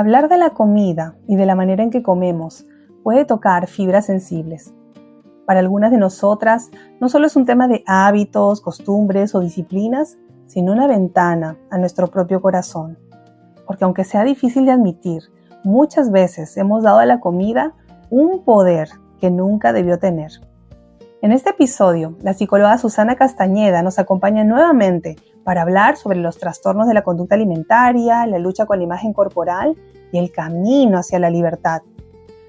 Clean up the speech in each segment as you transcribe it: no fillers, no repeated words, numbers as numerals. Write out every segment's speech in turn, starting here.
Hablar de la comida y de la manera en que comemos puede tocar fibras sensibles. Para algunas de nosotras, no solo es un tema de hábitos, costumbres o disciplinas, sino una ventana a nuestro propio corazón. Porque aunque sea difícil de admitir, muchas veces hemos dado a la comida un poder que nunca debió tener. En este episodio, la psicóloga Susana Castañeda nos acompaña nuevamente para hablar sobre los trastornos de la conducta alimentaria, la lucha con la imagen corporal y el camino hacia la libertad.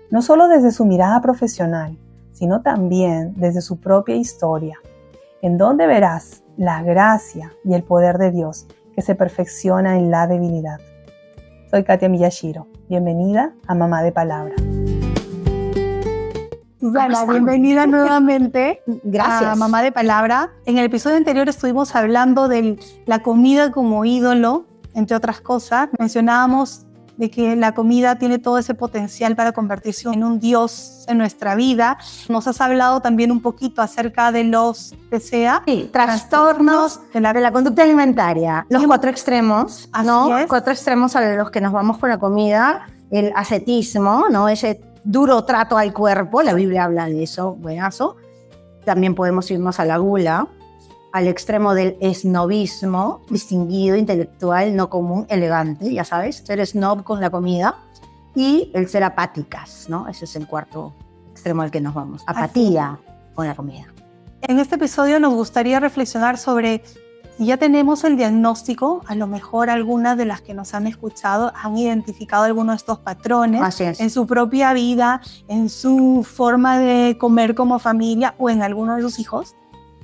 No solo desde su mirada profesional, sino también desde su propia historia, en donde verás la gracia y el poder de Dios que se perfecciona en la debilidad. Soy Katia Miyashiro. Bienvenida a Mamá de Palabra. Susana, bienvenida nuevamente. Gracias. A Mamá de Palabra. En el episodio anterior estuvimos hablando de la comida como ídolo, entre otras cosas. Mencionábamos de que la comida tiene todo ese potencial para convertirse en un Dios en nuestra vida. Nos has hablado también un poquito acerca de los trastornos de la conducta alimentaria. Los cuatro extremos, ¿no? Cuatro extremos a los que nos vamos con la comida. El ascetismo, ¿no? Ese duro trato al cuerpo, la Biblia habla de eso, buenazo. También podemos irnos a la gula, al extremo del esnobismo, distinguido, intelectual, no común, elegante, ya sabes, ser snob con la comida. Y el ser apáticas, ¿no? Ese es el cuarto extremo al que nos vamos, apatía con la comida. En este episodio nos gustaría reflexionar sobre si ya tenemos el diagnóstico. A lo mejor algunas de las que nos han escuchado han identificado algunos de estos patrones en su propia vida, en su forma de comer como familia o en alguno de sus hijos.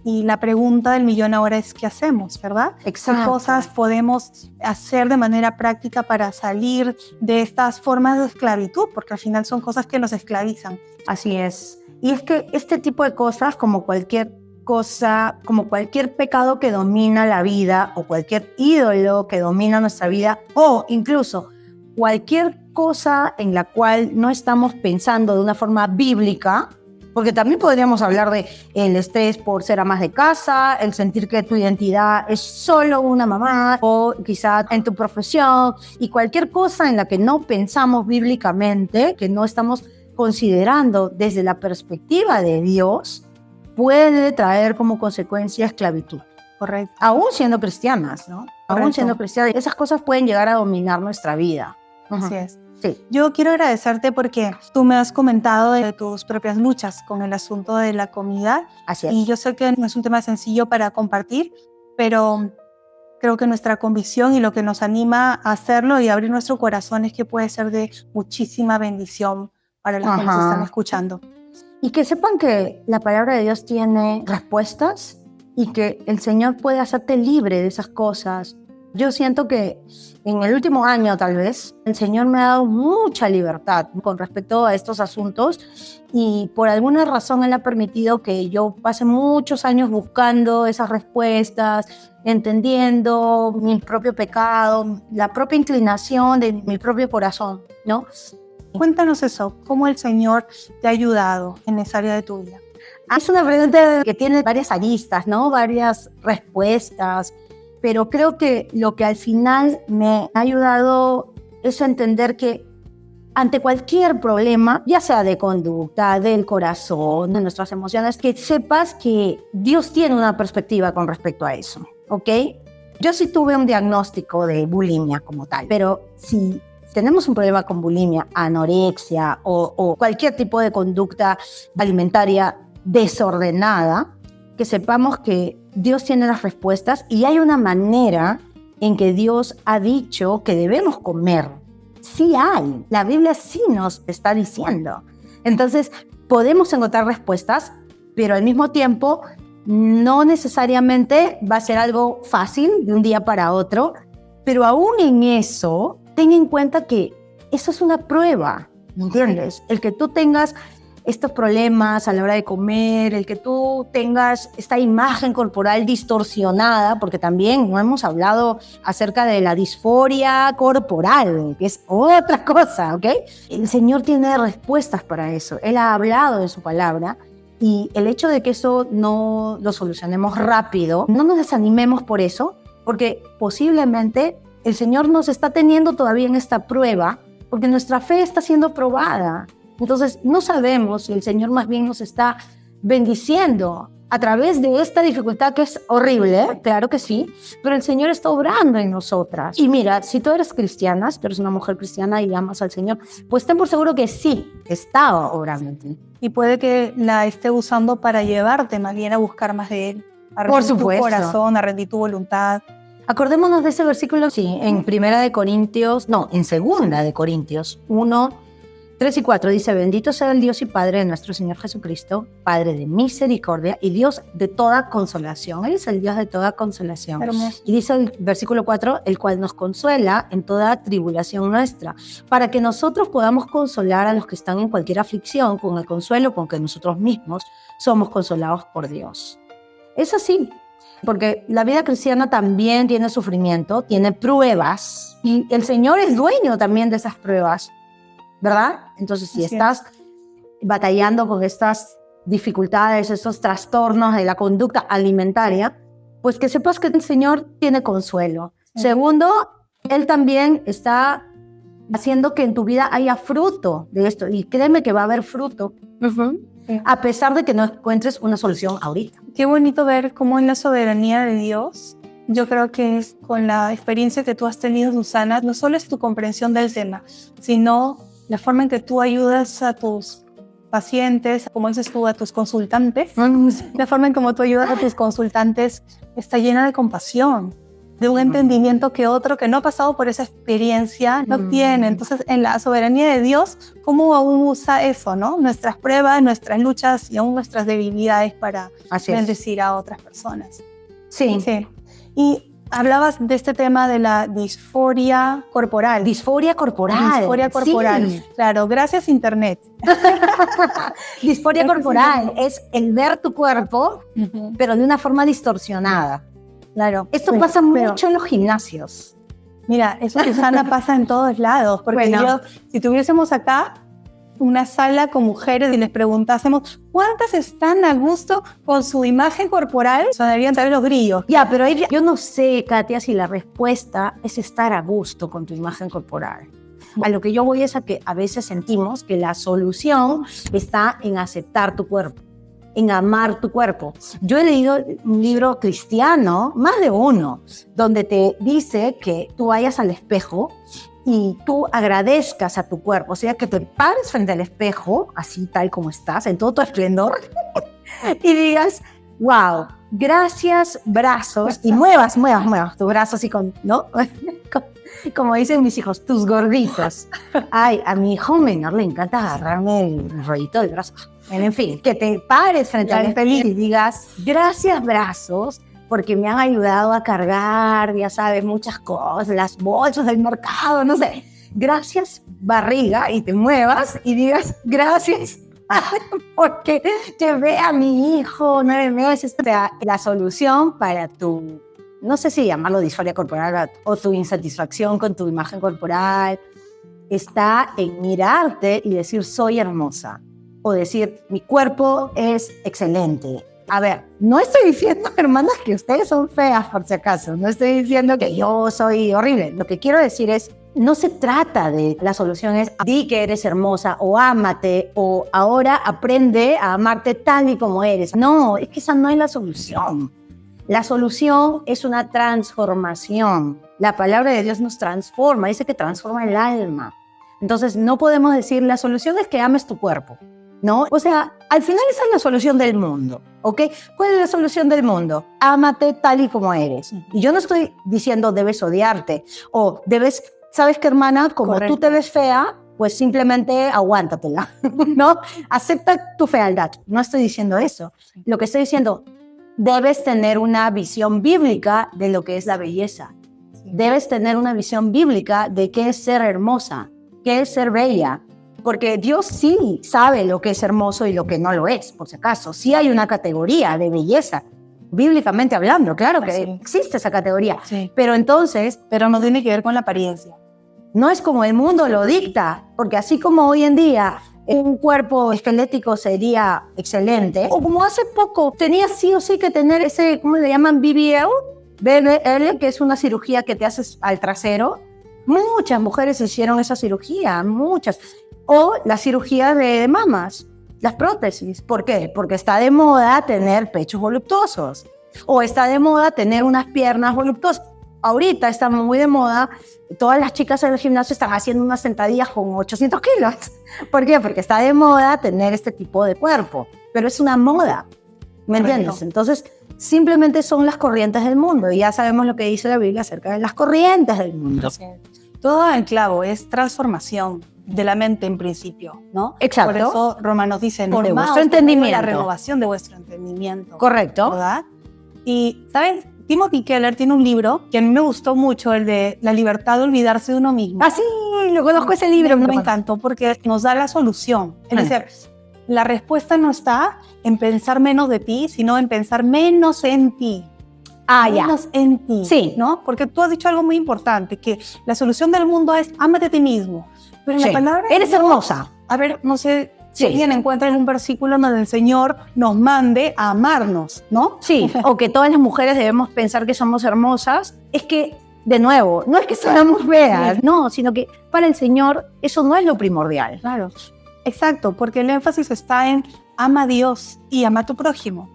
Y la pregunta del millón ahora es ¿qué hacemos, verdad? Exacto. ¿Qué cosas podemos hacer de manera práctica para salir de estas formas de esclavitud? Porque al final son cosas que nos esclavizan. Así es. Y es que este tipo de cosas, como cualquier cosa, como cualquier pecado que domina la vida o cualquier ídolo que domina nuestra vida o incluso cualquier cosa en la cual no estamos pensando de una forma bíblica, porque también podríamos hablar de el estrés por ser amas de casa, el sentir que tu identidad es solo una mamá o quizá en tu profesión y cualquier cosa en la que no pensamos bíblicamente, que no estamos considerando desde la perspectiva de Dios, puede traer como consecuencia esclavitud. Correcto. Aún siendo cristianas, ¿no? Correcto. Aún siendo cristianas, esas cosas pueden llegar a dominar nuestra vida. Así es. Sí. Yo quiero agradecerte porque tú me has comentado de tus propias luchas con el asunto de la comida. Así es. Y yo sé que no es un tema sencillo para compartir, pero creo que nuestra convicción y lo que nos anima a hacerlo y a abrir nuestro corazón es que puede ser de muchísima bendición para las que nos están escuchando. Y que sepan que la palabra de Dios tiene respuestas y que el Señor puede hacerte libre de esas cosas. Yo siento que en el último año, tal vez, el Señor me ha dado mucha libertad con respecto a estos asuntos y por alguna razón Él ha permitido que yo pase muchos años buscando esas respuestas, entendiendo mi propio pecado, la propia inclinación de mi propio corazón, ¿no? Cuéntanos eso, ¿cómo el Señor te ha ayudado en esa área de tu vida? Es una pregunta que tiene varias aristas, ¿no? Varias respuestas. Pero creo que lo que al final me ha ayudado es a entender que ante cualquier problema, ya sea de conducta, del corazón, de nuestras emociones, que sepas que Dios tiene una perspectiva con respecto a eso, ¿ok? Yo sí tuve un diagnóstico de bulimia como tal, pero si tenemos un problema con bulimia, anorexia o cualquier tipo de conducta alimentaria desordenada, que sepamos que Dios tiene las respuestas y hay una manera en que Dios ha dicho que debemos comer. Sí hay, la Biblia sí nos está diciendo. Entonces, podemos encontrar respuestas, pero al mismo tiempo no necesariamente va a ser algo fácil de un día para otro, pero aún en eso, ten en cuenta que eso es una prueba, ¿me entiendes? El que tú tengas estos problemas a la hora de comer, el que tú tengas esta imagen corporal distorsionada, porque también no hemos hablado acerca de la disforia corporal, que es otra cosa, ¿ok? El Señor tiene respuestas para eso. Él ha hablado de su palabra y el hecho de que eso no lo solucionemos rápido, no nos desanimemos por eso, porque posiblemente el Señor nos está teniendo todavía en esta prueba porque nuestra fe está siendo probada. Entonces, no sabemos si el Señor más bien nos está bendiciendo a través de esta dificultad que es horrible, claro que sí, pero el Señor está obrando en nosotras. Y mira, si tú eres cristiana, si tú eres una mujer cristiana y amas al Señor, pues ten por seguro que sí, está obrando en ti. Y puede que la esté usando para llevarte más bien a buscar más de Él, a rendir por supuesto. tu corazón, a rendir tu voluntad. Acordémonos de ese versículo, sí, en 2 de Corintios 1, 3 y 4 dice: bendito sea el Dios y Padre de nuestro Señor Jesucristo, Padre de misericordia y Dios de toda consolación. Él es el Dios de toda consolación. Hermoso. Y dice el versículo 4, el cual nos consuela en toda tribulación nuestra, para que nosotros podamos consolar a los que están en cualquier aflicción con el consuelo con que nosotros mismos somos consolados por Dios. Es así. Porque la vida cristiana también tiene sufrimiento, tiene pruebas, y el Señor es dueño también de esas pruebas, ¿verdad? Entonces, si estás batallando con estas dificultades, estos trastornos de la conducta alimentaria, pues que sepas que el Señor tiene consuelo. Segundo, Él también está haciendo que en tu vida haya fruto de esto, y créeme que va a haber fruto. A pesar de que no encuentres una solución ahorita. Qué bonito ver cómo en la soberanía de Dios, yo creo que con la experiencia que tú has tenido, Susana, no solo es tu comprensión del tema, sino la forma en que tú ayudas a tus pacientes, como dices tú, a tus consultantes. La forma en cómo tú ayudas a tus consultantes está llena de compasión, de un entendimiento que otro que no ha pasado por esa experiencia no tiene. Entonces, en la soberanía de Dios, ¿cómo aún usa eso, no? Nuestras pruebas, nuestras luchas y aún nuestras debilidades para bendecir a otras personas. Sí. Y hablabas de este tema de la disforia corporal. Disforia corporal. Disforia corporal. Sí. Claro, gracias Internet. Disforia corporal es el ver tu cuerpo, pero de una forma distorsionada. Claro. Esto pasa mucho en los gimnasios. Mira, eso, Susana, pasa en todos lados. Porque si tuviésemos acá una sala con mujeres y les preguntásemos ¿cuántas están a gusto con su imagen corporal? Sonarían tal vez los grillos. Ya, pero yo no sé, Katia, si la respuesta es estar a gusto con tu imagen corporal. A lo que yo voy es a que a veces sentimos que la solución está en aceptar tu cuerpo, en amar tu cuerpo. Yo he leído un libro cristiano, más de uno, donde te dice que tú vayas al espejo y tú agradezcas a tu cuerpo, o sea, que te pares frente al espejo, así tal como estás, en todo tu esplendor, y digas, wow, gracias brazos, y muevas tus brazos así ¿no? Como dicen mis hijos, tus gorditos. Ay, a mi hijo menor le encanta agarrarme el rollito del brazo. En fin, que te pares frente al espejo y digas, gracias brazos, porque me han ayudado a cargar, ya sabes, muchas cosas, las bolsas del mercado, no sé. Gracias barriga, y te muevas y digas, gracias porque te ve a mi hijo 9 meses. O sea, la solución para tu, no sé si llamarlo disforia corporal o tu insatisfacción con tu imagen corporal, está en mirarte y decir, soy hermosa. O decir, mi cuerpo es excelente. A ver, no estoy diciendo, hermanas, que ustedes son feas, por si acaso. No estoy diciendo que yo soy horrible. Lo que quiero decir es, no se trata de la solución es di que eres hermosa o ámate o ahora aprende a amarte tal y como eres. No, es que esa no es la solución. La solución es una transformación. La palabra de Dios nos transforma, dice que transforma el alma. Entonces no podemos decir la solución es que ames tu cuerpo. ¿No? O sea, al final esa es la solución del mundo, ¿ok? ¿Cuál es la solución del mundo? Ámate tal y como eres. Y yo no estoy diciendo debes odiarte o debes, ¿sabes qué, hermana? Como tú te ves fea, pues simplemente aguántatela, ¿no? Acepta tu fealdad. No estoy diciendo eso. Lo que estoy diciendo, debes tener una visión bíblica de lo que es la belleza. Debes tener una visión bíblica de qué es ser hermosa, qué es ser bella. Porque Dios sí sabe lo que es hermoso y lo que no lo es, por si acaso. Sí hay una categoría de belleza, bíblicamente hablando, claro que existe esa categoría. Sí. Pero entonces... Pero no tiene que ver con la apariencia. No es como el mundo lo dicta, porque así como hoy en día un cuerpo esquelético sería excelente, o como hace poco tenía sí o sí que tener ese, ¿cómo le llaman? BBL, que es una cirugía que te haces al trasero, Muchas mujeres hicieron esa cirugía, muchas. O la cirugía de mamas, las prótesis. ¿Por qué? Porque está de moda tener pechos voluptuosos. O está de moda tener unas piernas voluptuosas. Ahorita está muy de moda, todas las chicas en el gimnasio están haciendo unas sentadillas con 800 kilos. ¿Por qué? Porque está de moda tener este tipo de cuerpo. Pero es una moda, ¿me entiendes? Entonces, simplemente son las corrientes del mundo. Y ya sabemos lo que dice la Biblia acerca de las corrientes del mundo. Sí. Todo en clavo es transformación de la mente en principio, ¿no? Exacto. Por eso Romanos dice, de vuestro entendimiento. La renovación de vuestro entendimiento. Correcto. ¿Verdad? Y, ¿sabes? Timothy Keller tiene un libro que a mí me gustó mucho, el de La libertad de olvidarse de uno mismo. Ah, sí, lo conozco ese libro. Me encantó porque nos da la solución. Es decir, la respuesta no está en pensar menos de ti, sino en pensar menos en ti. Menos en ti. Sí. ¿No? Porque tú has dicho algo muy importante, que la solución del mundo es ámate a ti mismo. Pero en la palabra... Eres hermosa. A ver, no sé... Si alguien encuentra en un versículo donde el Señor nos mande a amarnos, ¿no? Sí, o que todas las mujeres debemos pensar que somos hermosas. Es que, de nuevo, no es que seamos feas, no, sino que para el Señor eso no es lo primordial. Claro, exacto, porque el énfasis está en ama a Dios y ama a tu prójimo.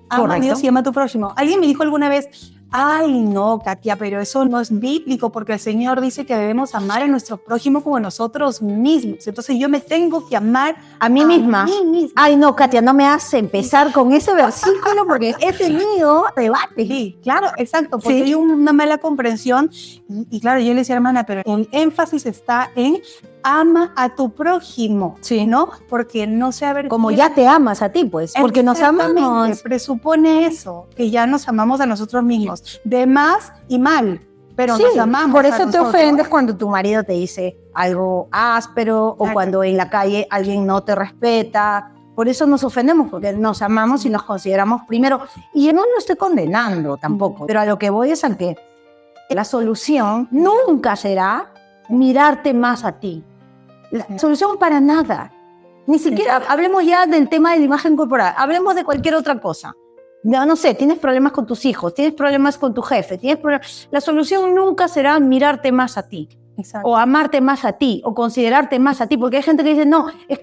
Ama a Dios y ama a tu prójimo. Alguien me dijo alguna vez, ay no, Katia, pero eso no es bíblico porque el Señor dice que debemos amar a nuestro prójimo como a nosotros mismos. Entonces yo me tengo que amar a mí misma. Ay no, Katia, no me hace empezar con ese versículo porque he tenido debate. Sí, claro, exacto, porque hay una mala comprensión y claro, yo le decía, hermana, pero el énfasis está en ama a tu prójimo, ¿no? Porque no sé, a ver... Como ya te amas a ti, pues, porque nos amamos. Presupone eso, que ya nos amamos a nosotros mismos, de más y mal, pero nos amamos. Por eso te ofendes cuando tu marido te dice algo áspero o cuando en la calle alguien no te respeta. Por eso nos ofendemos, porque nos amamos y nos consideramos primero. Y yo no lo estoy condenando tampoco, pero a lo que voy es a que la solución nunca será mirarte más a ti. La solución para nada. Ni siquiera hablemos ya del tema de la imagen corporal, hablemos de cualquier otra cosa. No sé, tienes problemas con tus hijos, tienes problemas con tu jefe, la solución nunca será mirarte más a ti. Exacto. O amarte más a ti, o considerarte más a ti, porque hay gente que dice, no, es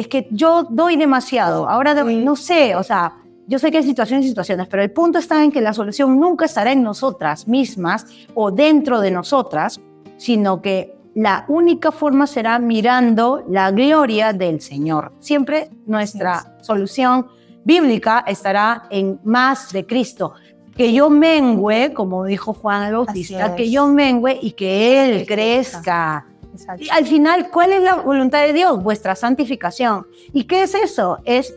que yo doy demasiado, ahora no sé, o sea, yo sé que hay situaciones y situaciones, pero el punto está en que la solución nunca estará en nosotras mismas o dentro de nosotras, sino que la única forma será mirando la gloria del Señor. Siempre nuestra solución bíblica estará en más de Cristo. Que yo mengüe, como dijo Juan el Bautista, que yo mengüe y que Él crezca. Exacto. Y al final, ¿cuál es la voluntad de Dios? Vuestra santificación. ¿Y qué es eso? Es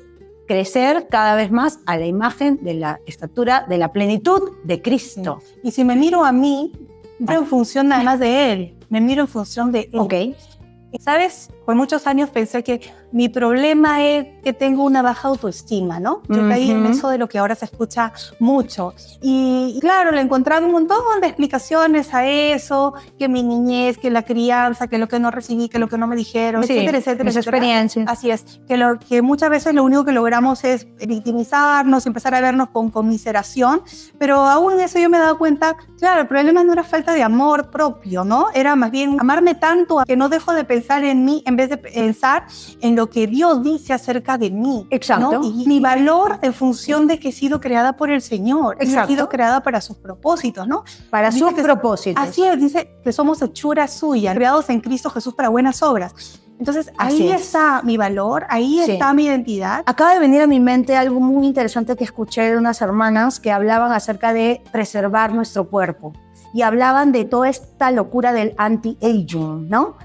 crecer cada vez más a la imagen de la estatura, de la plenitud de Cristo. Sí. Y si me miro a mí, en función nada más de Él. Me miro en función de Él. Ok. ¿Sabes? Por muchos años pensé que mi problema es que tengo una baja autoestima, ¿no? Yo caí en eso de lo que ahora se escucha mucho. Y claro, le encontraba un montón de explicaciones a eso, que mi niñez, que la crianza, que lo que no recibí, que lo que no me dijeron, etcétera, etcétera. Experiencia. Así es, que muchas veces lo único que logramos es victimizarnos, empezar a vernos con conmiseración, pero aún en eso yo me he dado cuenta, claro, el problema no era falta de amor propio, ¿no? Era más bien amarme tanto que no dejo de pensar en mí en vez de pensar en lo que Dios dice acerca de mí. Exacto. ¿no? Y mi valor en función de que he sido creada por el Señor. Exacto. He sido creada para sus propósitos, ¿no? Para sus propósitos. Así es, dice que somos hechura suya, creados en Cristo Jesús para buenas obras. Entonces, ahí está mi valor, ahí está mi identidad. Acaba de venir a mi mente algo muy interesante que escuché de unas hermanas que hablaban acerca de preservar nuestro cuerpo. Y hablaban de toda esta locura del anti-aging, ¿no?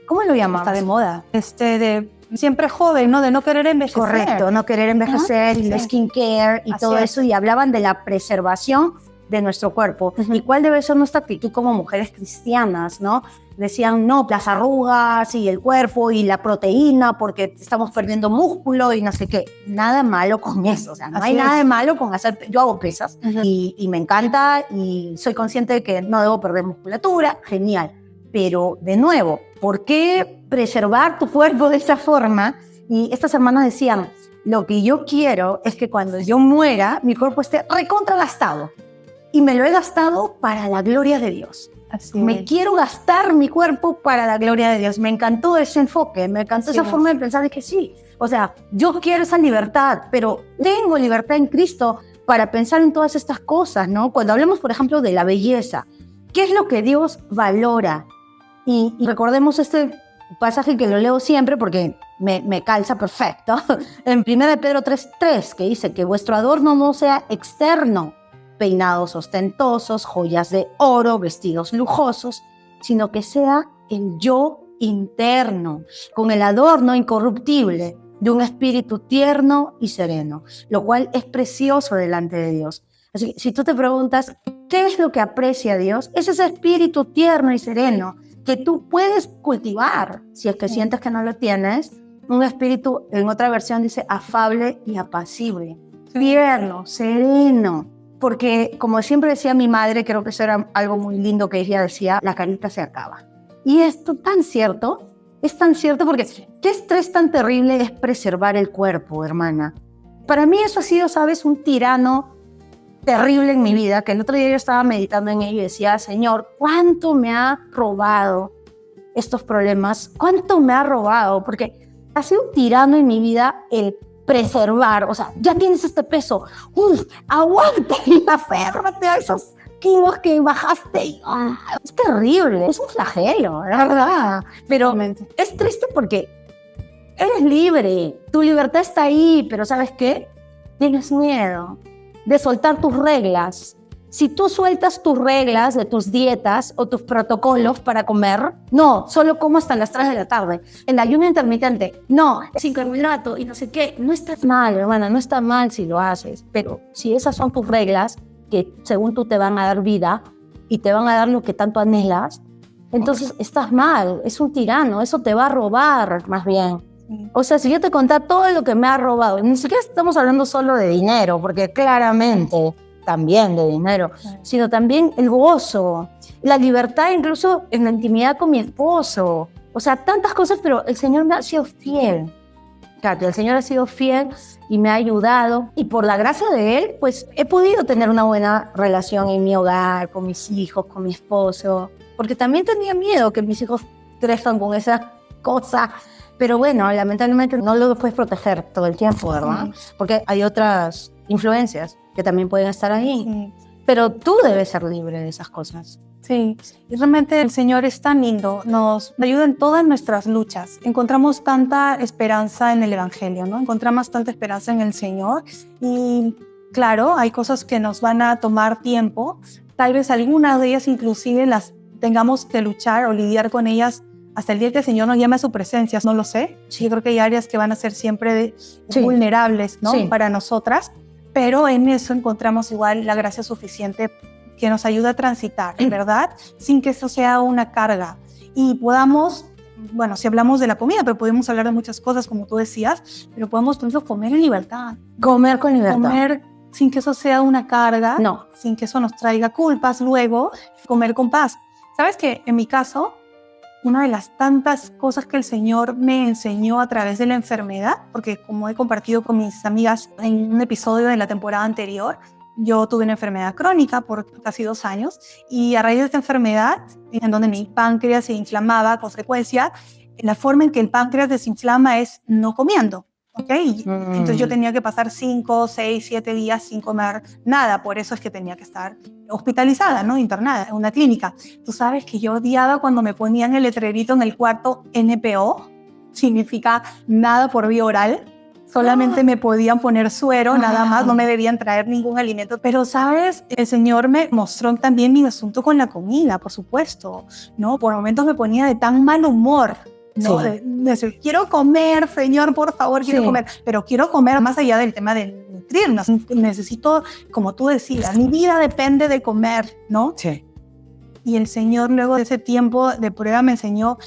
¿Cómo lo llamamos? Está de moda. De siempre joven, ¿no? De no querer envejecer. Correcto, no querer envejecer y el skincare y todo eso. Y hablaban de la preservación de nuestro cuerpo. ¿Y cuál debe ser nuestra actitud como mujeres cristianas, no? Decían, no, las arrugas y el cuerpo y la proteína porque estamos perdiendo músculo y no sé qué. Nada malo con eso. O sea, no hay nada de malo con hacer... Yo hago pesas y me encanta y soy consciente de que no debo perder musculatura. Genial. Pero, de nuevo, ¿por qué preservar tu cuerpo de esta forma? Y estas hermanas decían, lo que yo quiero es que cuando yo muera, mi cuerpo esté recontragastado. Y me lo he gastado para la gloria de Dios. Me quiero gastar mi cuerpo para la gloria de Dios. Me encantó ese enfoque, me encantó esa forma de pensar, de que sí. O sea, yo quiero esa libertad, pero tengo libertad en Cristo para pensar en todas estas cosas, ¿no? Cuando hablamos, por ejemplo, de la belleza, ¿qué es lo que Dios valora? Y recordemos este pasaje que lo leo siempre porque me calza perfecto. En 1 Pedro 3:3, que dice que vuestro adorno no sea externo, peinados ostentosos, joyas de oro, vestidos lujosos, sino que sea el yo interno, con el adorno incorruptible de un espíritu tierno y sereno, lo cual es precioso delante de Dios. Así que si tú te preguntas, ¿qué es lo que aprecia Dios? Es ese espíritu tierno y sereno que tú puedes cultivar, si es que sientes que no lo tienes, un espíritu, en otra versión dice, afable y apacible, tierno, sereno. Porque, como siempre decía mi madre, creo que eso era algo muy lindo que ella decía, la carita se acaba. Y esto es tan cierto porque qué estrés tan terrible es preservar el cuerpo, hermana. Para mí eso ha sido, ¿sabes?, un tirano terrible en mi vida, que el otro día yo estaba meditando en ello y decía, Señor, ¿cuánto me ha robado estos problemas? ¿Cuánto me ha robado? Porque ha sido un tirano en mi vida el preservar, o sea, ya tienes este peso, aguanta y aférrate a esos kilos que bajaste. Es terrible, es un flagelo, la verdad. Pero es triste porque eres libre, tu libertad está ahí, pero ¿sabes qué? Tienes miedo de soltar tus reglas. Si tú sueltas tus reglas de tus dietas o tus protocolos para comer, no, solo como hasta las 3 de la tarde. En ayuno intermitente, no, sin carbohidrato y no sé qué. No está mal, hermana, no está mal si lo haces. Pero si esas son tus reglas, que según tú te van a dar vida y te van a dar lo que tanto anhelas, entonces estás mal, es un tirano, eso te va a robar más bien. O sea, si yo te contara todo lo que me ha robado, ni siquiera estamos hablando solo de dinero, porque claramente también de dinero, sino también el gozo, la libertad incluso en la intimidad con mi esposo. O sea, tantas cosas, pero el Señor me ha sido fiel. Katia, el Señor ha sido fiel y me ha ayudado. Y por la gracia de Él, pues he podido tener una buena relación en mi hogar, con mis hijos, con mi esposo. Porque también tenía miedo que mis hijos crezcan con esa cosa. Pero bueno, lamentablemente no lo puedes proteger todo el tiempo, ¿verdad? Porque hay otras influencias que también pueden estar ahí. Pero tú debes ser libre de esas cosas. Sí, y realmente el Señor es tan lindo, nos ayuda en todas nuestras luchas. Encontramos tanta esperanza en el Evangelio, ¿no? Encontramos tanta esperanza en el Señor y claro, hay cosas que nos van a tomar tiempo. Tal vez algunas de ellas inclusive las tengamos que luchar o lidiar con ellas hasta el día que el Señor nos llame a su presencia, no lo sé. Yo creo que hay áreas que van a ser siempre vulnerables, ¿no? Para nosotras, pero en eso encontramos igual la gracia suficiente que nos ayuda a transitar, ¿verdad? Sin que eso sea una carga. Y podamos, bueno, si hablamos de la comida, pero podemos hablar de muchas cosas, como tú decías, pero podemos, por ejemplo, comer en libertad. Comer con libertad. Comer sin que eso sea una carga, no, sin que eso nos traiga culpas luego, comer con paz. ¿Sabes qué? En mi caso, una de las tantas cosas que el Señor me enseñó a través de la enfermedad, porque como he compartido con mis amigas en un episodio de la temporada anterior, yo tuve una enfermedad crónica por casi 2 años y a raíz de esta enfermedad, en donde mi páncreas se inflamaba con frecuencia, la forma en que el páncreas desinflama es no comiendo, ¿ok? Entonces yo tenía que pasar 5, 6, 7 días sin comer nada, por eso es que tenía que estar hospitalizada, ¿no? Internada en una clínica. Tú sabes que yo odiaba cuando me ponían el letrerito en el cuarto NPO, significa nada por vía oral. Solamente me podían poner suero, nada más, no me debían traer ningún alimento. Pero, ¿sabes? El Señor me mostró también mi asunto con la comida, por supuesto, ¿no? Por momentos me ponía de tan mal humor, ¿no? De decir, quiero comer, Señor, por favor, quiero comer. Pero quiero comer más allá del tema de nutrirnos. Necesito, como tú decías, mi vida depende de comer, ¿no? Sí. Y el Señor, luego de ese tiempo de prueba, me enseñó,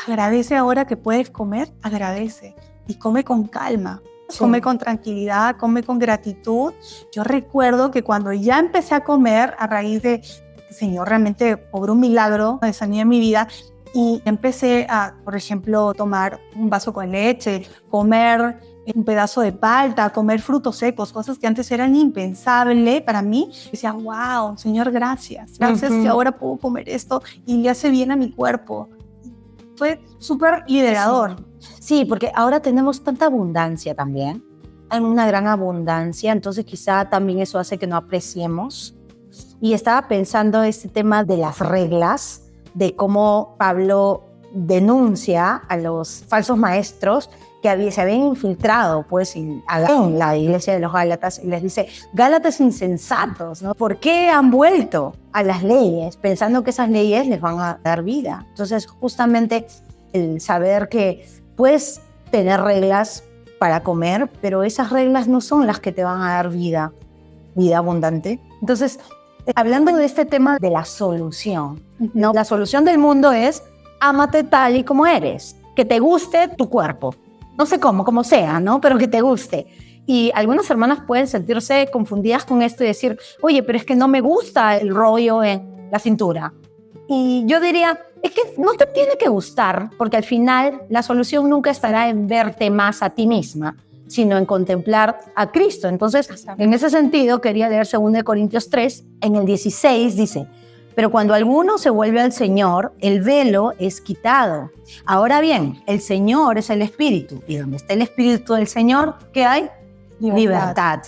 agradece ahora que puedes comer, agradece. Y come con calma, come con tranquilidad, come con gratitud. Yo recuerdo que cuando ya empecé a comer, a raíz de el Señor realmente obró un milagro de sanidad en mi vida, y empecé a, por ejemplo, tomar un vaso con leche, comer un pedazo de palta, comer frutos secos, cosas que antes eran impensables para mí. Decía, wow, Señor, gracias que ahora puedo comer esto y le hace bien a mi cuerpo. Fue súper liberador. Sí, porque ahora tenemos tanta abundancia también. Hay una gran abundancia, entonces quizá también eso hace que no apreciemos. Y estaba pensando este tema de las reglas, de cómo Pablo denuncia a los falsos maestros que se habían infiltrado pues, en la iglesia de los Gálatas, y les dice, Gálatas insensatos, ¿no? ¿Por qué han vuelto a las leyes pensando que esas leyes les van a dar vida? Entonces, justamente el saber que puedes tener reglas para comer, pero esas reglas no son las que te van a dar vida abundante. Entonces, hablando de este tema de la solución, ¿no? La solución del mundo es ámate tal y como eres, que te guste tu cuerpo. No sé como sea, ¿no? Pero que te guste. Y algunas hermanas pueden sentirse confundidas con esto y decir, oye, pero es que no me gusta el rollo en la cintura. Y yo diría, es que no te tiene que gustar, porque al final la solución nunca estará en verte más a ti misma, sino en contemplar a Cristo. Entonces, en ese sentido, quería leer 2 Corintios 3, en el 16 dice, pero cuando alguno se vuelve al Señor, el velo es quitado. Ahora bien, el Señor es el Espíritu, y donde está el Espíritu del Señor, ¿qué hay? Libertad.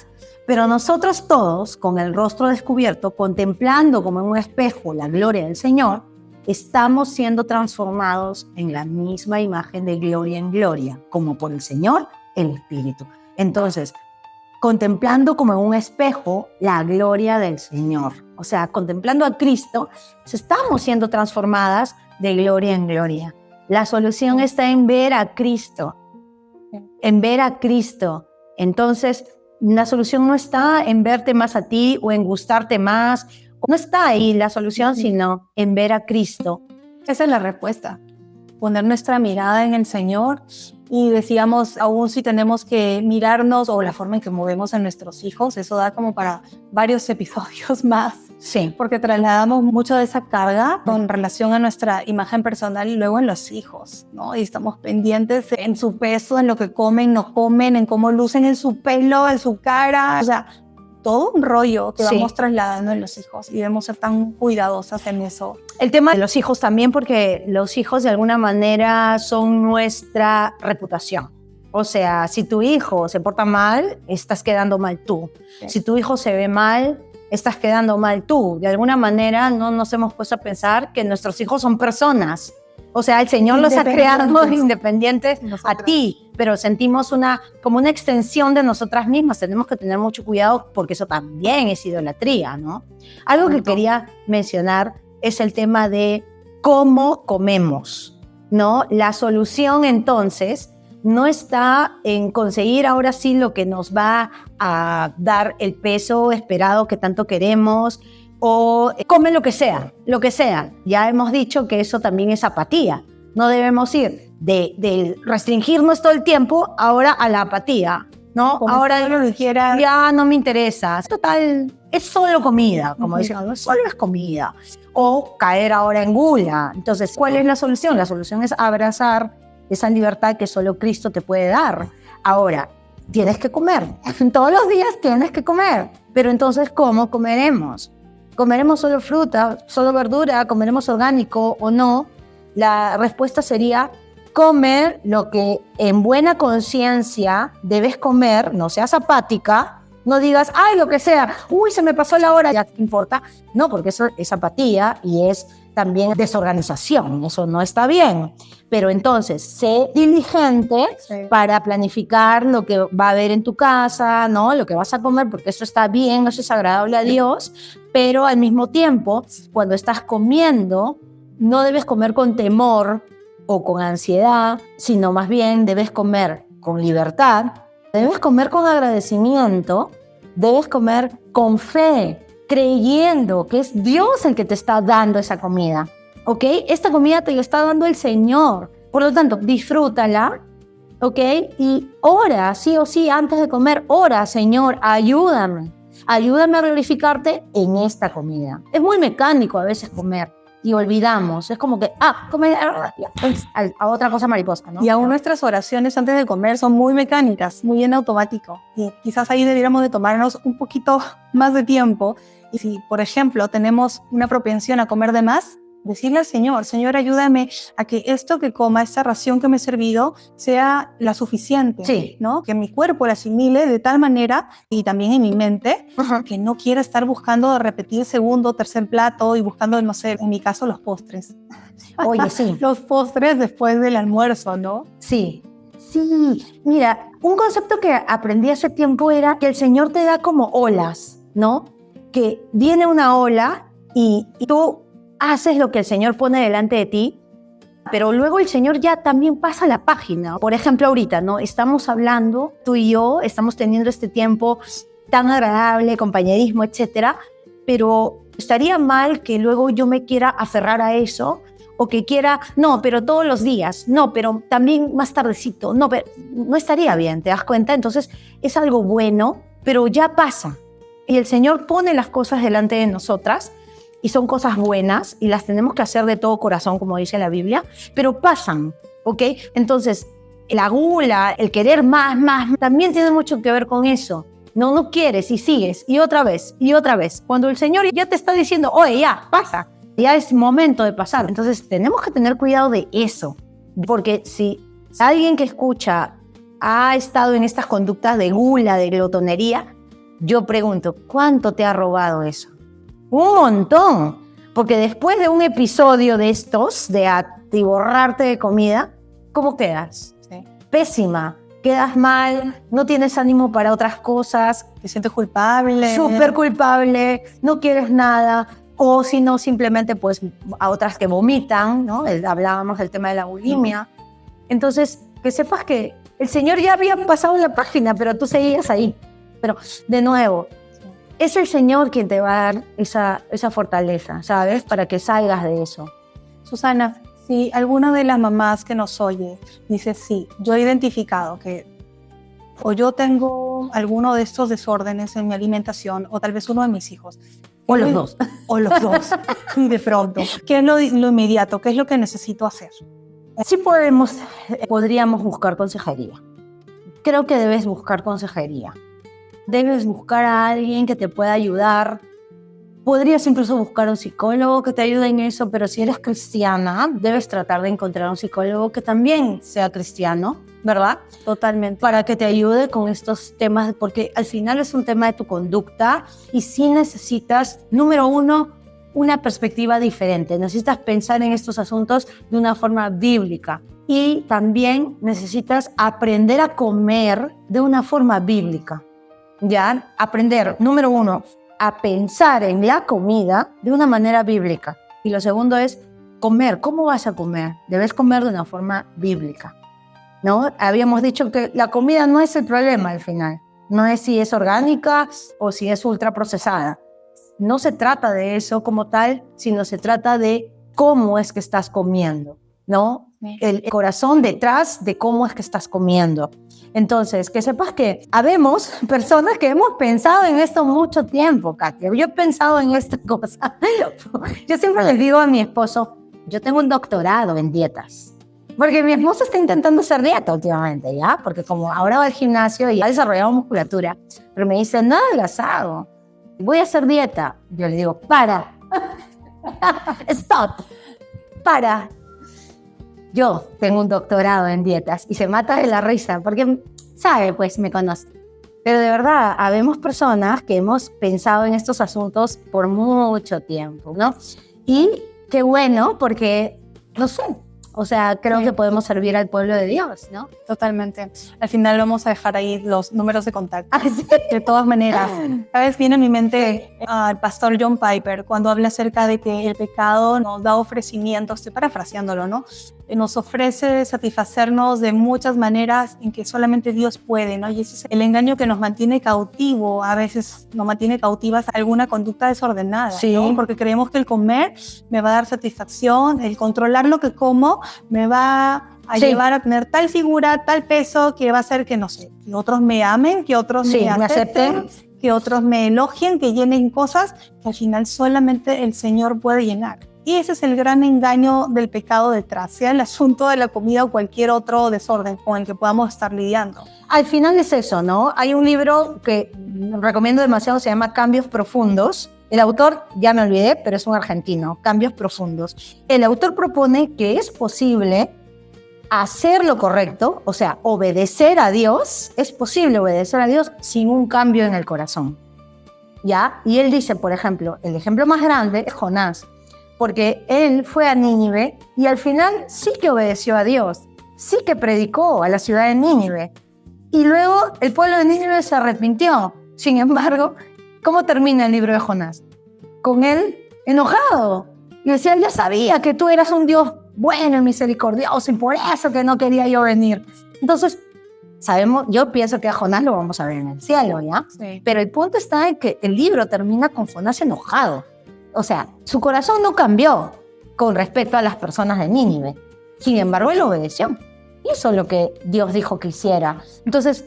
Pero nosotros todos, con el rostro descubierto, contemplando como en un espejo la gloria del Señor, estamos siendo transformados en la misma imagen de gloria en gloria, como por el Señor, el Espíritu. Entonces, contemplando como en un espejo la gloria del Señor. O sea, contemplando a Cristo, estamos siendo transformadas de gloria en gloria. La solución está en ver a Cristo, en ver a Cristo. Entonces, la solución no está en verte más a ti o en gustarte más. No está ahí la solución, sino en ver a Cristo. Esa es la respuesta. Poner nuestra mirada en el Señor. Y decíamos, aún si tenemos que mirarnos o la forma en que movemos a nuestros hijos, eso da como para varios episodios más. Sí. Porque trasladamos mucho de esa carga con relación a nuestra imagen personal y luego en los hijos, ¿no? Y estamos pendientes en su peso, en lo que comen, no comen, en cómo lucen en su pelo, en su cara. O sea, todo un rollo que vamos trasladando en los hijos y debemos ser tan cuidadosas en eso. El tema de los hijos también, porque los hijos de alguna manera son nuestra reputación. O sea, si tu hijo se porta mal, estás quedando mal tú. Sí. Si tu hijo se ve mal, estás quedando mal tú. De alguna manera no nos hemos puesto a pensar que nuestros hijos son personas. O sea, el Señor los ha creado independientes a ti, pero sentimos como una extensión de nosotras mismas. Tenemos que tener mucho cuidado porque eso también es idolatría, ¿no? Algo que quería mencionar es el tema de cómo comemos, ¿no? La solución, entonces, no está en conseguir ahora sí lo que nos va a dar el peso esperado que tanto queremos, o come lo que sea. Ya hemos dicho que eso también es apatía. No debemos ir de restringirnos todo el tiempo ahora a la apatía, ¿no? Como ahora ya no me interesa. Total, es solo comida, como dicen, solo es comida. O caer ahora en gula. Entonces, ¿cuál es la solución? La solución es abrazar esa libertad que solo Cristo te puede dar. Ahora, tienes que comer. Todos los días tienes que comer. Pero entonces, ¿cómo comeremos? ¿Comeremos solo fruta, solo verdura? ¿Comeremos orgánico o no? La respuesta sería comer lo que en buena conciencia debes comer, no seas apática, no digas, ay, lo que sea, uy, se me pasó la hora, ya te importa. No, porque eso es apatía y es también desorganización, eso no está bien. Pero entonces, sé diligente para planificar lo que va a haber en tu casa, ¿no? Lo que vas a comer, porque eso está bien, eso es agradable a Dios, pero al mismo tiempo, cuando estás comiendo, no debes comer con temor o con ansiedad, sino más bien debes comer con libertad, debes comer con agradecimiento, debes comer con fe, creyendo que es Dios el que te está dando esa comida, ¿ok? Esta comida te la está dando el Señor, por lo tanto, disfrútala, ¿ok? Y ora, sí o sí, antes de comer, ora, Señor, ayúdame a glorificarte en esta comida. Es muy mecánico a veces comer, y olvidamos. Es como que, come, a otra cosa mariposa, ¿no? Y aún nuestras oraciones antes de comer son muy mecánicas, muy en automático. Y quizás ahí debiéramos de tomarnos un poquito más de tiempo. Y si, por ejemplo, tenemos una propensión a comer de más, decirle al Señor, Señor, ayúdame a que esto que coma, esta ración que me he servido, sea la suficiente, sí, ¿no? Que mi cuerpo la asimile de tal manera, y también en mi mente, que no quiera estar buscando repetir segundo, tercer plato y buscando, no sé, en mi caso, los postres. Oye, sí. Los postres después del almuerzo, ¿no? Sí. Sí, mira, un concepto que aprendí hace tiempo era que el Señor te da como olas, ¿no? Que viene una ola y tú haces lo que el Señor pone delante de ti, pero luego el Señor ya también pasa la página. Por ejemplo, ahorita, ¿no? Estamos hablando, tú y yo, estamos teniendo este tiempo tan agradable, compañerismo, etcétera, pero estaría mal que luego yo me quiera aferrar a eso o que quiera, no, pero todos los días, no, pero también más tardecito, no, pero no estaría bien, ¿te das cuenta? Entonces es algo bueno, pero ya pasa. Y el Señor pone las cosas delante de nosotras y son cosas buenas y las tenemos que hacer de todo corazón, como dice la Biblia, pero pasan, ¿ok? Entonces, la gula, el querer más, también tiene mucho que ver con eso. No quieres y sigues, y otra vez, y otra vez. Cuando el Señor ya te está diciendo, oye, ya, pasa, ya es momento de pasar. Entonces, tenemos que tener cuidado de eso, porque si alguien que escucha ha estado en estas conductas de gula, de glotonería, yo pregunto, ¿cuánto te ha robado eso? Un montón, porque después de un episodio de estos, de atiborrarte de comida, ¿cómo quedas? Sí. Pésima, quedas mal, no tienes ánimo para otras cosas. Te sientes culpable. Súper culpable, no quieres nada, o si no, simplemente pues a otras que vomitan, ¿no? Hablábamos del tema de la bulimia. Entonces, que sepas que el Señor ya había pasado la página, pero tú seguías ahí. Pero, de nuevo, es el Señor quien te va a dar esa fortaleza, ¿sabes? Para que salgas de eso. Susana, si alguna de las mamás que nos oye dice, sí, yo he identificado que o yo tengo alguno de estos desórdenes en mi alimentación, o tal vez uno de mis hijos. O los dos. O los dos, de pronto. ¿Qué es lo inmediato? ¿Qué es lo que necesito hacer? Sí podríamos buscar consejería. Creo que debes buscar consejería. Debes buscar a alguien que te pueda ayudar. Podrías incluso buscar un psicólogo que te ayude en eso, pero si eres cristiana, debes tratar de encontrar un psicólogo que también sea cristiano, ¿verdad? Totalmente. Para que te ayude con estos temas, porque al final es un tema de tu conducta y sí necesitas, número uno, una perspectiva diferente. Necesitas pensar en estos asuntos de una forma bíblica y también necesitas aprender a comer de una forma bíblica. Ya, aprender, número uno, a pensar en la comida de una manera bíblica. Y lo segundo es comer. ¿Cómo vas a comer? Debes comer de una forma bíblica, ¿no? Habíamos dicho que la comida no es el problema al final. No es si es orgánica o si es ultraprocesada. No se trata de eso como tal, sino se trata de cómo es que estás comiendo, ¿no? El corazón detrás de cómo es que estás comiendo. Entonces, que sepas que habemos personas que hemos pensado en esto mucho tiempo, Katia. Yo he pensado en esta cosa. Yo siempre les digo a mi esposo, yo tengo un doctorado en dietas. Porque mi esposo está intentando hacer dieta últimamente, ¿ya? Porque como ahora va al gimnasio y ha desarrollado musculatura, pero me dice, no las hago. Voy a hacer dieta. Yo le digo, para. Stop. Para. Yo tengo un doctorado en dietas y se mata de la risa porque sabe, pues me conoce. Pero de verdad, habemos personas que hemos pensado en estos asuntos por mucho tiempo, ¿no? Y qué bueno porque, no sé, o sea, creo que podemos servir al pueblo de Dios, ¿no? Totalmente. Al final vamos a dejar ahí los números de contacto. De todas maneras. Cada vez viene a mi mente al pastor John Piper cuando habla acerca de que el pecado nos da ofrecimientos, estoy parafraseándolo, ¿no? Nos ofrece satisfacernos de muchas maneras en que solamente Dios puede, ¿no? Y ese es el engaño que nos mantiene cautivo, a veces nos mantiene cautivas a alguna conducta desordenada, sí, ¿no? Porque creemos que el comer me va a dar satisfacción, el controlar lo que como me va a llevar a tener tal figura, tal peso, que va a hacer que, no sé, que otros me amen, que otros me acepten, que otros me elogien, que llenen cosas que al final solamente el Señor puede llenar. Y ese es el gran engaño del pecado detrás, sea el asunto de la comida o cualquier otro desorden con el que podamos estar lidiando. Al final es eso, ¿no? Hay un libro que recomiendo demasiado, se llama Cambios Profundos. El autor, ya me olvidé, pero es un argentino, Cambios Profundos. El autor propone que es posible hacer lo correcto, o sea, obedecer a Dios, es posible obedecer a Dios sin un cambio en el corazón, ¿ya? Y él dice, por ejemplo, el ejemplo más grande es Jonás, porque él fue a Nínive y al final sí que obedeció a Dios, sí que predicó a la ciudad de Nínive. Y luego el pueblo de Nínive se arrepintió. Sin embargo, ¿cómo termina el libro de Jonás? Con él enojado. Y decía, ya sabía que tú eras un Dios bueno y misericordioso y por eso que no quería yo venir. Entonces, sabemos, yo pienso que a Jonás lo vamos a ver en el cielo, ¿ya? Sí. Pero el punto está en que el libro termina con Jonás enojado. O sea, su corazón no cambió con respecto a las personas de Nínive. Sin embargo, él obedeció. Hizo lo que Dios dijo que hiciera. Entonces,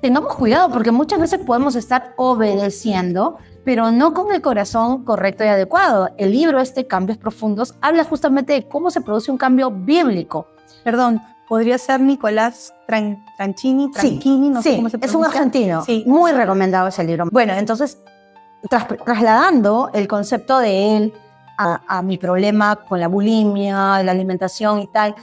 tengamos cuidado porque muchas veces podemos estar obedeciendo, pero no con el corazón correcto y adecuado. El libro Cambios Profundos, habla justamente de cómo se produce un cambio bíblico. Perdón, ¿podría ser Nicolás Tranchini? No sé cómo se pronuncia. Es un argentino. Sí. Muy recomendado ese libro. Bueno, entonces, trasladando el concepto de él a mi problema con la bulimia, la alimentación y tal,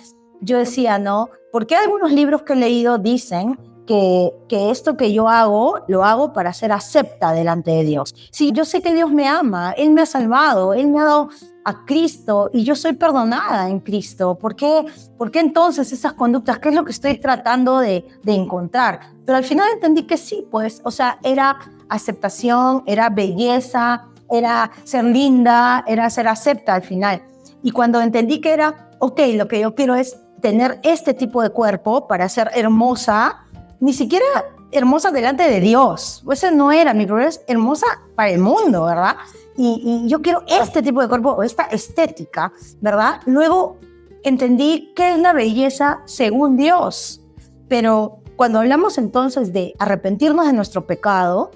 yo decía, ¿no? ¿Por qué algunos libros que he leído dicen que esto que yo hago, lo hago para ser acepta delante de Dios? Sí, yo sé que Dios me ama, Él me ha salvado, Él me ha dado a Cristo y yo soy perdonada en Cristo. ¿Por qué entonces esas conductas? ¿Qué es lo que estoy tratando de encontrar? Pero al final entendí que sí, pues, o sea, era aceptación, era belleza, era ser linda, era ser acepta al final. Y cuando entendí que era, ok, lo que yo quiero es tener este tipo de cuerpo para ser hermosa, ni siquiera hermosa delante de Dios. Ese no era mi problema, es hermosa para el mundo, ¿verdad? Y yo quiero este tipo de cuerpo o esta estética, ¿verdad? Luego entendí que es la belleza según Dios. Pero cuando hablamos entonces de arrepentirnos de nuestro pecado,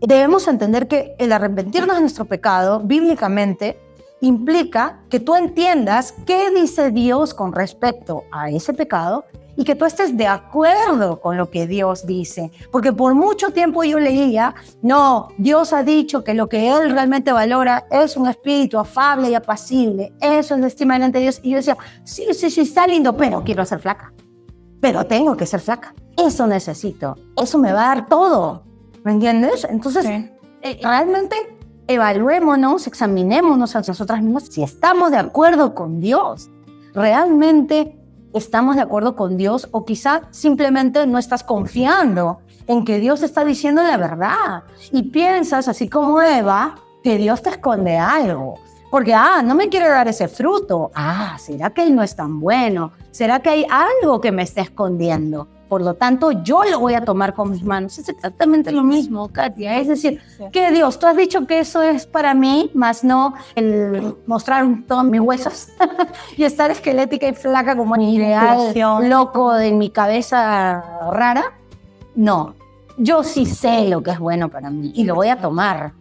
debemos entender que el arrepentirnos de nuestro pecado, bíblicamente, implica que tú entiendas qué dice Dios con respecto a ese pecado y que tú estés de acuerdo con lo que Dios dice. Porque por mucho tiempo yo leía, no, Dios ha dicho que lo que Él realmente valora es un espíritu afable y apacible. Eso es la estima delante de Dios. Y yo decía, sí, está lindo, pero quiero ser flaca. Pero tengo que ser flaca. Eso necesito. Eso me va a dar todo. ¿Me entiendes? Entonces, realmente evaluémonos, examinémonos a nosotras mismas si estamos de acuerdo con Dios. ¿Realmente estamos de acuerdo con Dios? O quizá simplemente no estás confiando en que Dios está diciendo la verdad. Y piensas, así como Eva, que Dios te esconde algo. Porque, no me quiere dar ese fruto. ¿Será que Él no es tan bueno? ¿Será que hay algo que me está escondiendo? Por lo tanto, yo lo voy a tomar con mis manos. Es exactamente lo mismo, Katia. Es decir, que Dios, tú has dicho que eso es para mí, más no el mostrar todos mis huesos y estar esquelética y flaca como mi ideal loco de mi cabeza rara. No, yo sí sé lo que es bueno para mí y lo voy a tomar,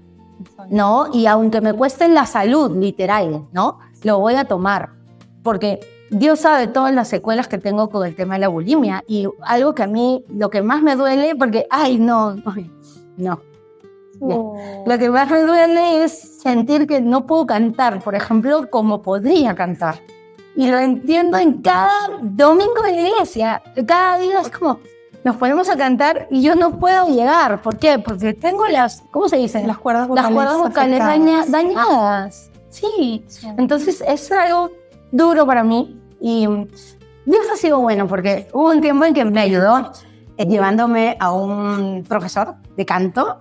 ¿no? Y aunque me cueste la salud, literal, ¿no? Lo voy a tomar, porque Dios sabe todas las secuelas que tengo con el tema de la bulimia y algo que a mí, lo que más me duele, porque, no. Lo que más me duele es sentir que no puedo cantar, por ejemplo, como podría cantar. Y lo entiendo en cada domingo de iglesia. Cada día es como, nos ponemos a cantar y yo no puedo llegar. ¿Por qué? Porque tengo ¿cómo se dice? Las cuerdas vocales dañadas. Sí. Entonces es algo duro para mí y Dios ha sido bueno porque hubo un tiempo en que me ayudó llevándome a un profesor de canto.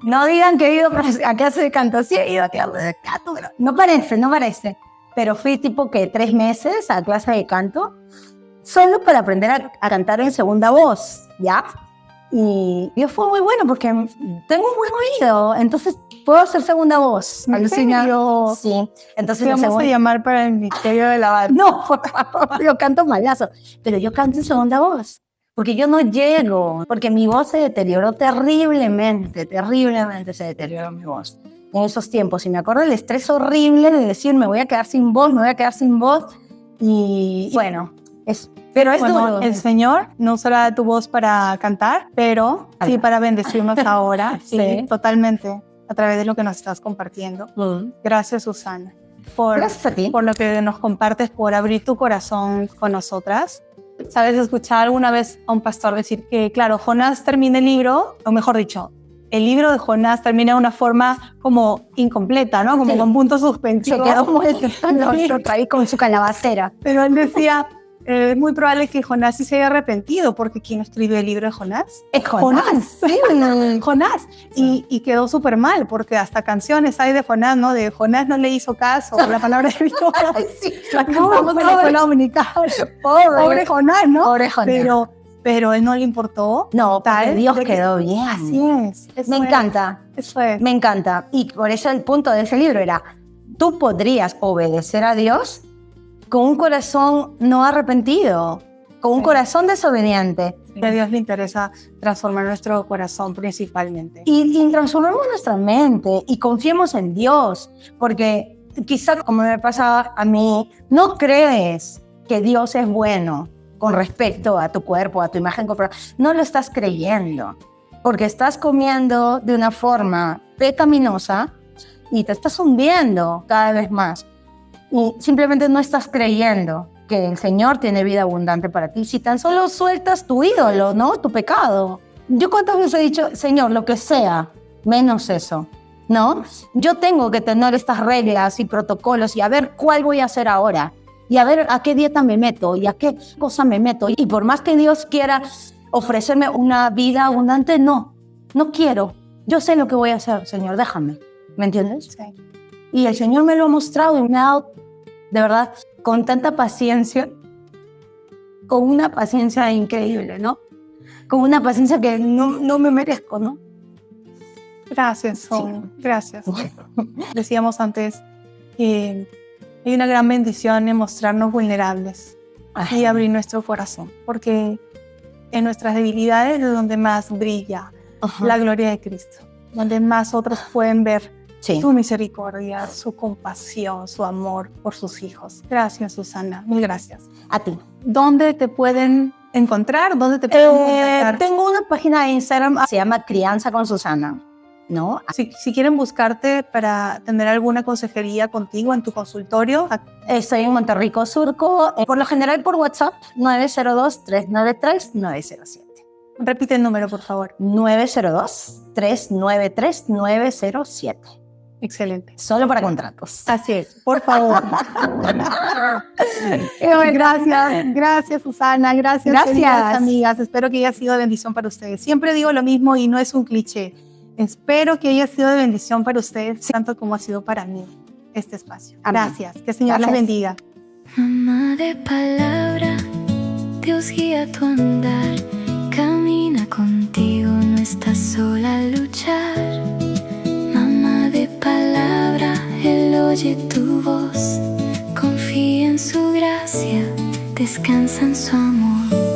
No digan que he ido a clase de canto, sí he ido a clase de canto, pero no parece. Pero fui tipo que 3 meses a clase de canto solo para aprender a cantar en segunda voz, ¿ya? Y Dios fue muy bueno porque tengo un buen oído, entonces puedo hacer segunda voz. ¿En serio? Sí. Entonces vamos a llamar para el ministerio de la banda. No, por favor, yo canto malazo, pero yo canto en segunda voz. Porque yo no llego, porque mi voz se deterioró terriblemente se deterioró mi voz. en esos tiempos. Y me acuerdo del estrés horrible de decir, me voy a quedar sin voz, me voy a quedar sin voz. Y bueno, pero es duro. El Señor no usará tu voz para cantar, pero sí para bendecirnos ahora. Sí, totalmente, a través de lo que nos estás compartiendo. Gracias, Susana, gracias a ti. por lo que nos compartes, por abrir tu corazón con nosotras. ¿Sabes? Escuchar alguna vez a un pastor decir que, claro, Jonás termina el libro, o mejor dicho, el libro de Jonás termina de una forma como incompleta, ¿no? Como con puntos suspensivos. Se quedó como ahí con su calabacera. Pero él decía, es muy probable que Jonás sí se haya arrepentido, porque ¿quién escribió el libro de Jonás? Es Jonás. Sí, Jonás. Y quedó súper mal, porque hasta canciones hay de Jonás, ¿no? De Jonás no le hizo caso, la palabra de Dios. Sí. La cantamos en la escuela dominical. Pobre Jonás, ¿no? Pobre Jonás. Pero él no le importó. No, porque Dios quedó bien. Así es. Me encanta. Eso es. Me encanta. Y por eso el punto de ese libro era, tú podrías obedecer a Dios con un corazón no arrepentido, con un corazón desobediente. Y a Dios le interesa transformar nuestro corazón principalmente. Y transformemos nuestra mente y confiemos en Dios, porque quizá, como me pasa a mí, no crees que Dios es bueno con respecto a tu cuerpo, a tu imagen corporal. No lo estás creyendo, porque estás comiendo de una forma pecaminosa y te estás hundiendo cada vez más. Y simplemente no estás creyendo que el Señor tiene vida abundante para ti. Si tan solo sueltas tu ídolo, ¿no? Tu pecado. Yo cuántas veces he dicho, Señor, lo que sea, menos eso, ¿no? Yo tengo que tener estas reglas y protocolos y a ver cuál voy a hacer ahora. Y a ver a qué dieta me meto y a qué cosa me meto. Y por más que Dios quiera ofrecerme una vida abundante, no quiero. Yo sé lo que voy a hacer, Señor, déjame. ¿Me entiendes? Sí. Y el Señor me lo ha mostrado y me ha dado, de verdad, con tanta paciencia, con una paciencia increíble, ¿no? Con una paciencia que no me merezco, ¿no? Gracias, Son. Sí. Gracias. Decíamos antes que hay una gran bendición en mostrarnos vulnerables y abrir nuestro corazón, porque en nuestras debilidades es donde más brilla la gloria de Cristo, donde más otros pueden ver su misericordia, su compasión, su amor por sus hijos. Gracias, Susana. Mil gracias. A ti. ¿Dónde te pueden encontrar? ¿Dónde te pueden contactar? Tengo una página de Instagram, se llama Crianza con Susana, ¿no? Si quieren buscarte para tener alguna consejería contigo en tu consultorio. Estoy en Monterrico, Surco, por lo general por WhatsApp, 902-393-907. Repite el número, por favor. 902-393-907. Excelente. Solo para contratos. Así es, por favor. Gracias, Susana. Gracias, queridas amigas. Espero que haya sido de bendición para ustedes. Siempre digo lo mismo y no es un cliché. Espero que haya sido de bendición para ustedes, tanto como ha sido para mí este espacio. Gracias. Que el Señor las bendiga. Mamá de palabra, Dios guía tu andar. Camina contigo, no estás sola a luchar. Mamá de palabra, Él oye tu voz. Confía en su gracia, descansa en su amor.